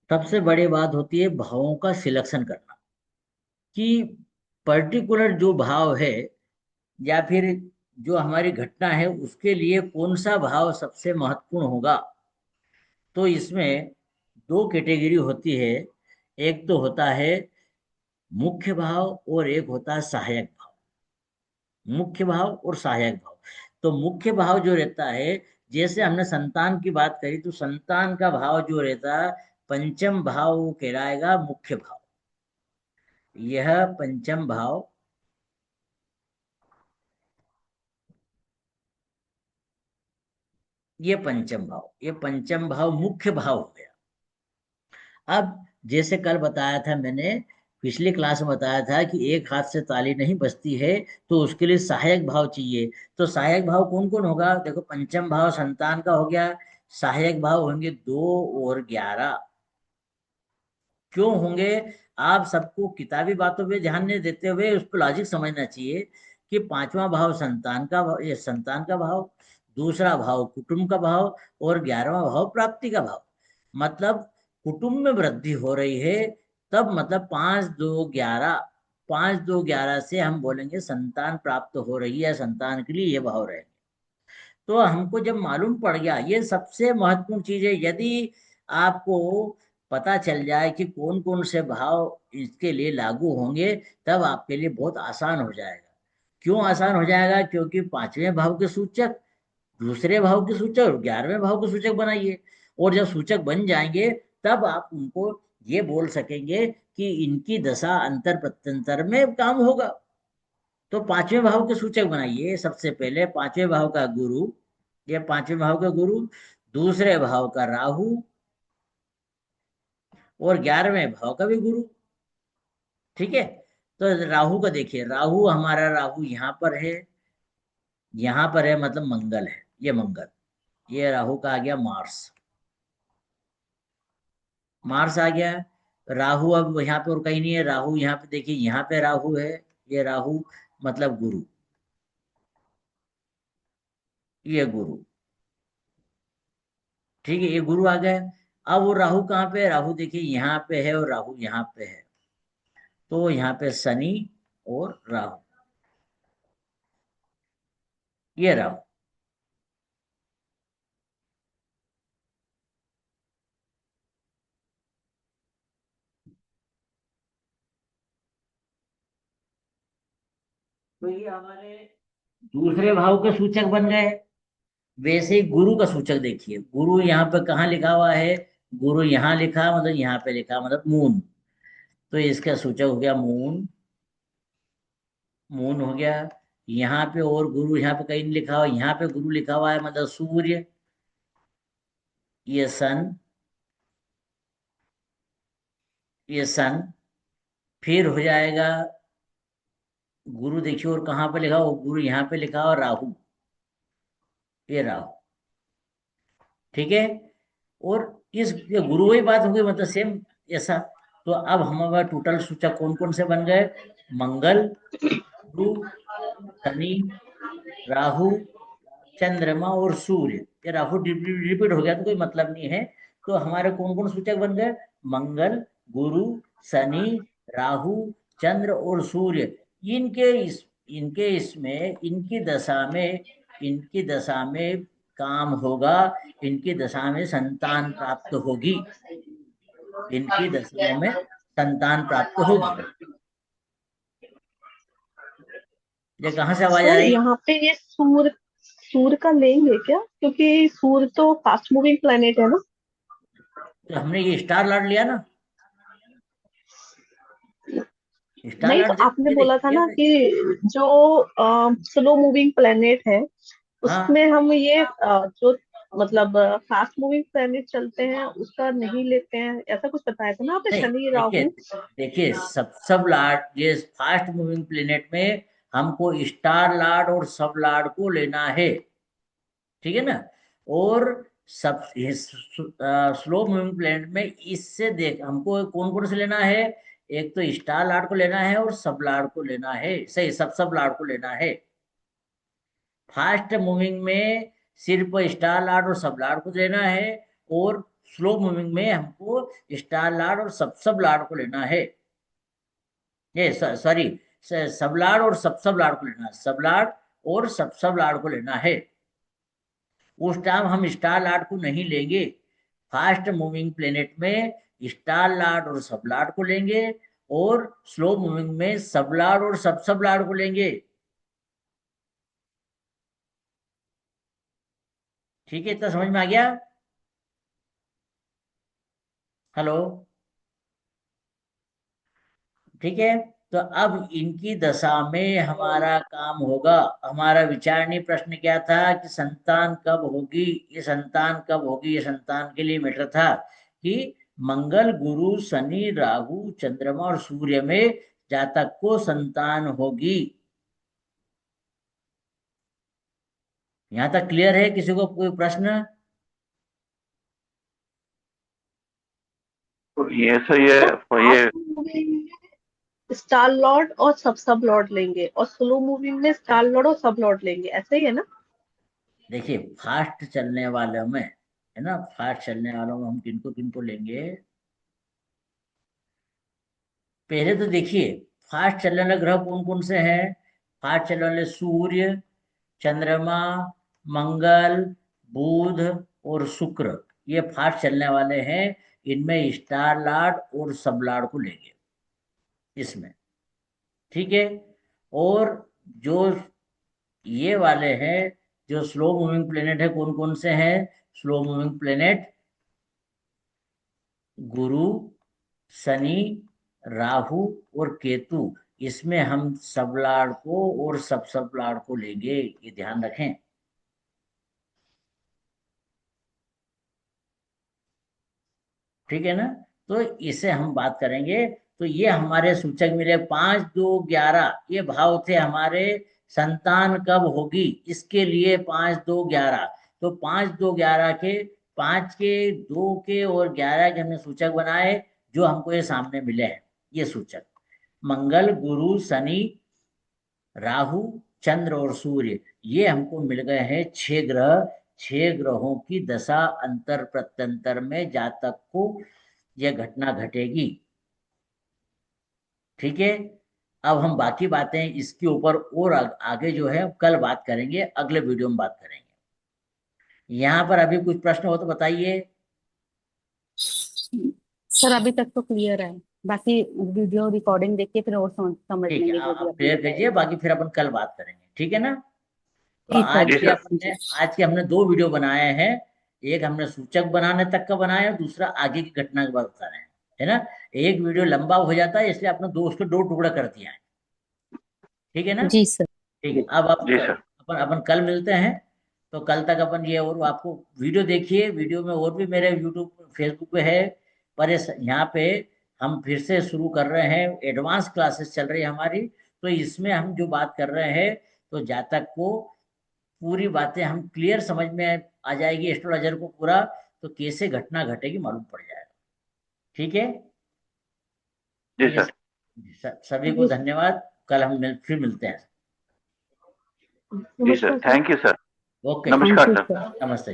सबसे बड़ी बात होती है भावों का सिलेक्शन करना, कि पर्टिकुलर जो भाव है या फिर जो हमारी घटना है उसके लिए कौन सा भाव सबसे महत्वपूर्ण होगा। तो इसमें दो कैटेगरी होती है। एक तो होता है मुख्य भाव और एक होता है सहायक भाव। मुख्य भाव और सहायक भाव। तो मुख्य भाव जो रहता है, जैसे हमने संतान की बात करी, तो संतान का भाव जो रहता है पंचम भाव, वो कहलाएगा मुख्य भाव। यह पंचम भाव, ये पंचम भाव मुख्य भाव हो गया। अब जैसे कल बताया था मैंने, पिछली क्लास में बताया था कि एक हाथ से ताली नहीं बजती है, तो उसके लिए सहायक भाव चाहिए। तो सहायक भाव कौन कौन होगा? देखो, पंचम भाव संतान का हो गया। सहायक भाव होंगे 2 और 11। क्यों होंगे? आप सबको किताबी बातों पे ध्यान नहीं देते हुए उसको लॉजिक समझना चाहिए कि पांचवा भाव संतान का, ये संतान का भाव, दूसरा भाव कुटुंब का भाव, और 11वां भाव प्राप्ति का भाव। मतलब कुटुंब में वृद्धि हो रही है, तब मतलब 5 2 11, 5 2 11 से हम बोलेंगे संतान प्राप्त हो रही है, संतान के लिए ये भाव रहे। तो हमको जब मालूम पड़ गया, ये सबसे महत्वपूर्ण चीज है। यदि आपको पता चल जाए कि कौन कौन से भाव इसके लिए लागू होंगे, तब आपके लिए बहुत आसान हो जाएगा। क्यों आसान हो जाएगा? क्योंकि पांचवें भाव के सूचक, दूसरे भाव के सूचक और 11वें भाव के सूचक बनाइए। और जब सूचक बन जाएंगे, तब आप उनको ये बोल सकेंगे कि इनकी दशा अंतर प्रत्यंतर में काम होगा। तो पांचवें भाव के सूचक बनाइए। सबसे पहले पांचवें भाव का गुरु, ये पांचवें भाव का गुरु, दूसरे भाव का राहु, और 11वें भाव का भी गुरु। ठीक है। तो राहु का देखिए, राहु हमारा, राहु यहाँ पर है, यहाँ पर है, मतलब मंगल है, ये मंगल। ये राहु का आ गया मार्स, मार्स आ गया। राहु अब यहाँ पे और कहीं नहीं है, राहु यहाँ पे देखिए, यहाँ पे राहु है। ये राहु मतलब गुरु, ये गुरु। ठीक है, ये गुरु आ गए। अब वो राहु कहाँ पे है? राहु देखिए यहाँ पे है, और राहु यहाँ पे है। तो यहाँ पे शनि और राहु, ये राहु। तो ये हमारे दूसरे भाव के सूचक बन गए। वैसे ही गुरु का सूचक देखिए, गुरु यहाँ पे कहाँ लिखा हुआ है? गुरु यहाँ लिखा, मतलब यहाँ पे लिखा, मतलब मून। तो इसका सूचक हो गया मून, मून हो गया। यहाँ पे और गुरु यहाँ पे कहीं नहीं लिखा हुआ, यहाँ पे गुरु लिखा हुआ है, मतलब सूर्य, ये सन, ये सन। फिर हो जाएगा गुरु, देखिए और कहाँ पे लिखा हो? गुरु यहाँ पे लिखा हो, राहु, ये राहु। ठीक है। और इस, ये गुरु वही बात हो गई, मतलब सेम ऐसा। तो अब हमारे टोटल सूचक कौन कौन से बन गए? मंगल, गुरु, शनि, राहु, चंद्रमा और सूर्य। ये राहु रिपीट हो गया तो कोई मतलब नहीं है। तो हमारे कौन कौन सूचक बन गए? मंगल, गुरु, शनि, राहु, चंद्र और सूर्य। इनके इस इनके इसमें, इनकी दशा में काम होगा, इनकी दशा में संतान प्राप्त होगी, इनकी दशाओं में संतान प्राप्त होगी। ये कहाँ से आवाज आ सर रही है? यहाँ पे ये सूर्य सूर्य का लेंगे क्या, क्योंकि सूर्य तो फास्ट मूविंग प्लेनेट है ना। तो हमने ये स्टार लॉर्ड लिया ना, स्टार नहीं, तो लॉर्ड आपने ये बोला था देखिए। ना कि जो स्लो मूविंग प्लेनेट है हाँ, उसमें हम ये जो मतलब फास्ट मूविंग प्लेनेट चलते हैं उसका नहीं लेते हैं, ऐसा कुछ बताया था ना आपने, नहीं, शनि देखिए, राहु। देखिए सब लार्ड, ये फास्ट मूविंग प्लेनेट में हमको स्टार लॉर्ड और सब लॉर्ड को लेना है। ठीक है ना? और सब स्लो मूविंग प्लेनेट में इससे देख हमको कौन कौन से लेना है? एक तो स्टार लॉर्ड को लेना है, और सब लॉर्ड को लेना है, सही, सब सब लॉर्ड को लेना है। फास्ट मूविंग में सिर्फ स्टार लॉर्ड और सब लॉर्ड को लेना है, और स्लो मूविंग में हमको स्टार लॉर्ड और सब लॉर्ड को लेना है। ये सॉरी, सब लॉर्ड और सब लॉर्ड को लेना है, सब लॉर्ड और सब लॉर्ड को लेना है। उस टाइम हम स्टार लॉर्ड को नहीं लेंगे, फास्ट मूविंग प्लेनेट में स्टार लॉर्ड और सब लॉर्ड को लेंगे, और स्लो मूविंग में सब लॉर्ड और सब लॉर्ड को लेंगे। ठीक है, इतना समझ में आ गया? हेलो, ठीक है। तो अब इनकी दशा में हमारा काम होगा। हमारा विचारणीय प्रश्न क्या था कि संतान कब होगी, ये संतान कब होगी, ये संतान के लिए मैटर था कि मंगल, गुरु, शनि, राहु, चंद्रमा और सूर्य में जातक को संतान होगी। यहां तक क्लियर है? किसी को कोई प्रश्न? तो ये सही है। तो ये फास्ट मूविंग में स्टार लॉर्ड और सब लॉर्ड लेंगे, और स्लो मूविंग में स्टार लॉर्ड और सब लॉर्ड लेंगे, ऐसे ही है ना? देखिए, फास्ट चलने वालों में, है ना, फास्ट चलने वालों में हम किनको किनको लेंगे? पहले तो देखिए, फास्ट चलने वाले ग्रह कौन कौन से हैं। फास्ट चलने वाले सूर्य, चंद्रमा, मंगल, बुध और शुक्र, ये फास्ट चलने वाले हैं। इनमें स्टार लॉर्ड और सब लॉर्ड को लेंगे इसमें। ठीक है। और जो ये वाले हैं, जो स्लो मूविंग प्लेनेट है, कौन कौन से हैं स्लो मूविंग प्लेनेट? गुरु, शनि, राहु और केतु। इसमें हम सब लॉर्ड को और सब लॉर्ड को लेंगे, ये ध्यान रखें। ठीक है ना? तो इसे हम बात करेंगे। तो ये हमारे सूचक मिले 5, 2, 11, ये भाव थे हमारे। संतान कब होगी इसके लिए 5, 2, 11। तो 5, 2, 11 के, 5 के, 2 के और 11 के हमने सूचक बनाए, जो हमको ये सामने मिले हैं। ये सूचक मंगल, गुरु, शनि, राहु, चंद्र और सूर्य, ये हमको मिल गए हैं 6 ग्रह। 6 ग्रहों की दशा अंतर प्रत्यंतर में जातक को यह घटना घटेगी। ठीक है। अब हम बाकी बातें इसके ऊपर और आगे जो है कल बात करेंगे, अगले वीडियो में बात करेंगे। यहाँ पर अभी कुछ प्रश्न हो तो बताइए। सर अभी तक तो क्लियर है, बाकी वीडियो रिकॉर्डिंग देख के फिर और समझ ठीक है, लेंगे जो भी आप आपने क्लियर बताया। कीजिए, बाकी फिर अपन कल बात करेंगे। ठीक है ना? तो जी सर, जी जी सर। जी। आज के हमने 2 वीडियो बनाए हैं। एक हमने सूचक बनाने तक का बनाया, दूसरा आगे की घटना के बारे में बता रहे हैं, है ना। एक वीडियो लंबा हो जाता है, इसलिए अपने दोस्त को 2 टुकड़ा कर दिया है। ठीक है ना? जी सर। ठीक है। अब आप जी सर। अपन अपन कल मिलते हैं। तो कल तक अपन ये, और आपको वीडियो देखिए, वीडियो में और भी मेरे यूट्यूब फेसबुक पे है। पर यहाँ पे हम फिर से शुरू कर रहे हैं, एडवांस क्लासेस चल रही है हमारी। तो इसमें हम जो बात कर रहे हैं, तो जातक को पूरी बातें हम क्लियर समझ में आ जाएगी, एस्ट्रोलॉजर को पूरा, तो कैसे घटना घटेगी मालूम पड़ जाएगा। ठीक है। जी ठीक है। सर। सभी को जी सर। धन्यवाद। कल हम फिर मिलते हैं। जी सर, नमस्कार sir. Thank you sir. Okay. Thank नमस्कार यू सर। सर। नमस्ते।